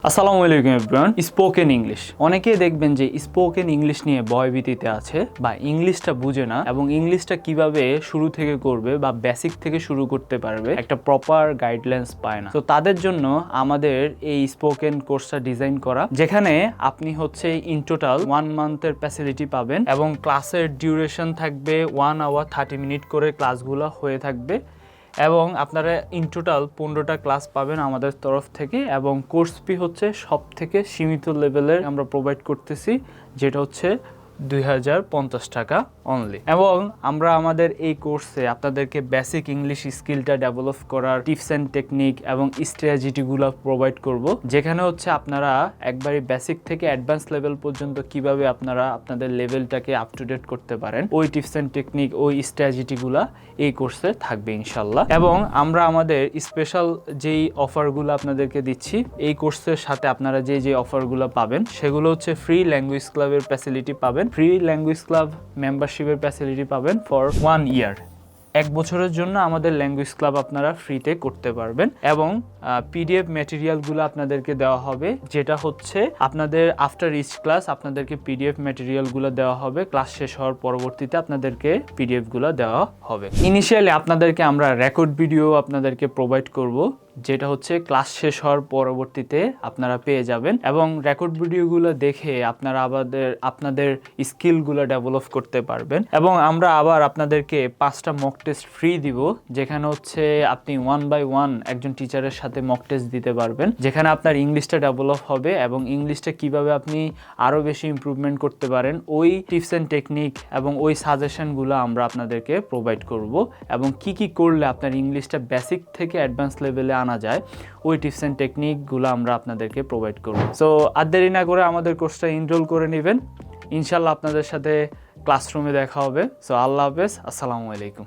আসসালামু আলাইকুম everyone. Spoken English, অনেকেই দেখবেন যে স্পোকেন ইংলিশ নিয়ে ভয়ভীতিতে আছে বা ইংলিশটা বুঝে না এবং ইংলিশটা কিভাবে শুরু থেকে করবে বা বেসিক থেকে শুরু করতে পারবে একটা প্রপার গাইডলাইন্স পায় না। তো তাদের জন্য আমাদের এই স্পোকেন কোর্সটা ডিজাইন করা, যেখানে আপনি হচ্ছে ইন টোটাল 1 মান্থের ফ্যাসিলিটি পাবেন এবং ক্লাসের ডিউরেশন থাকবে 1 আওয়ার 30 মিনিট করে ক্লাসগুলো হয়ে থাকবে এবং আপনারা ইন টোটাল 15টা ক্লাস পাবেন আমাদের তরফ থেকে এবং কোর্স ফি হচ্ছে সব থেকে সীমিত লেভেলের আমরা প্রোভাইড করতেছি, যেটা হচ্ছে 2050 টাকা অনলি। এবং আমরা আমাদের এই কোর্সে আপনাদেরকে বেসিক ইংলিশ স্কিলটা ডেভেলপ করার টিপস অ্যান্ড টেকনিক এবং স্ট্র্যাটেজিগুলো প্রোভাইড করব, যেখানে হচ্ছে আপনারা একবারই বেসিক থেকে অ্যাডভান্স লেভেল পর্যন্ত কিভাবে আপনারা আপনাদের লেভেলটাকে আপ টু ডেট করতে পারেন, ওই টিপস অ্যান্ড টেকনিক, ওই স্ট্র্যাটেজিগুলো এই কোর্সে থাকবে ইনশাল্লাহ। এবং আমরা আমাদের স্পেশাল যেই অফারগুলো আপনাদেরকে দিচ্ছি এই কোর্সের সাথে, আপনারা যে অফারগুলো পাবেন সেগুলো হচ্ছে ফ্রি ল্যাঙ্গুয়েজ ক্লাবের ফ্যাসিলিটি পাবেন, ফ্রি ল্যাঙ্গুয়েজ ক্লাব মেম্বারশিপের ফ্যাসিলিটি পাবেন ফর 1 ইয়ার। 1 বছরের জন্য আমাদের ল্যাঙ্গুয়েজ ক্লাব আপনারা ফ্রিতে করতে পারবেন এবং পিডিএফ ম্যাটেরিয়ালগুলো আপনাদেরকে দেওয়া হবে, যেটা হচ্ছে আপনাদের আফটার ইচ ক্লাস আপনাদেরকে পিডিএফ ম্যাটেরিয়ালগুলো দেওয়া হবে। ক্লাস শেষ হওয়ার পরবর্তীতে আপনাদেরকে পিডিএফগুলো দেওয়া হবে। ইনিশিয়ালি আপনাদেরকে আমরা রেকর্ড ভিডিও আপনাদেরকে প্রোভাইড করব, যেটা হচ্ছে ক্লাস শেষ হওয়ার পরবর্তীতে আপনারা পেয়ে যাবেন এবং রেকর্ড ভিডিওগুলো দেখে আপনারা আপনাদের স্কিলগুলো ডেভেলপ করতে পারবেন। এবং আমরা আবার আপনাদেরকে 5টা মক টেস্ট ফ্রি দিব, যেখানে হচ্ছে আপনি 1 বাই 1 একজন টিচারের সাথে মক টেস্ট দিতে পারবেন, যেখানে আপনার ইংলিশটা ডেভেলপ হবে এবং ইংলিশটা কিভাবে আপনি আরও বেশি ইমপ্রুভমেন্ট করতে পারেন ওই টিপস অ্যান্ড টেকনিক এবং ওই সাজেশনগুলো আমরা আপনাদেরকে প্রোভাইড করব এবং কি করলে আপনার ইংলিশটা বেসিক থেকে অ্যাডভান্স লেভেলে আনা যায় ওই টিপস অ্যান্ড টেকনিকগুলো আমরা আপনাদেরকে প্রোভাইড করব। সো আর দেরি না করে আমাদের কোর্সটা এনরোল করে নেবেন। ইনশাল্লাহ আপনাদের সাথে ক্লাসরুমে দেখা হবে। সো আল্লাহ হাফেজ, আসসালামু আলাইকুম।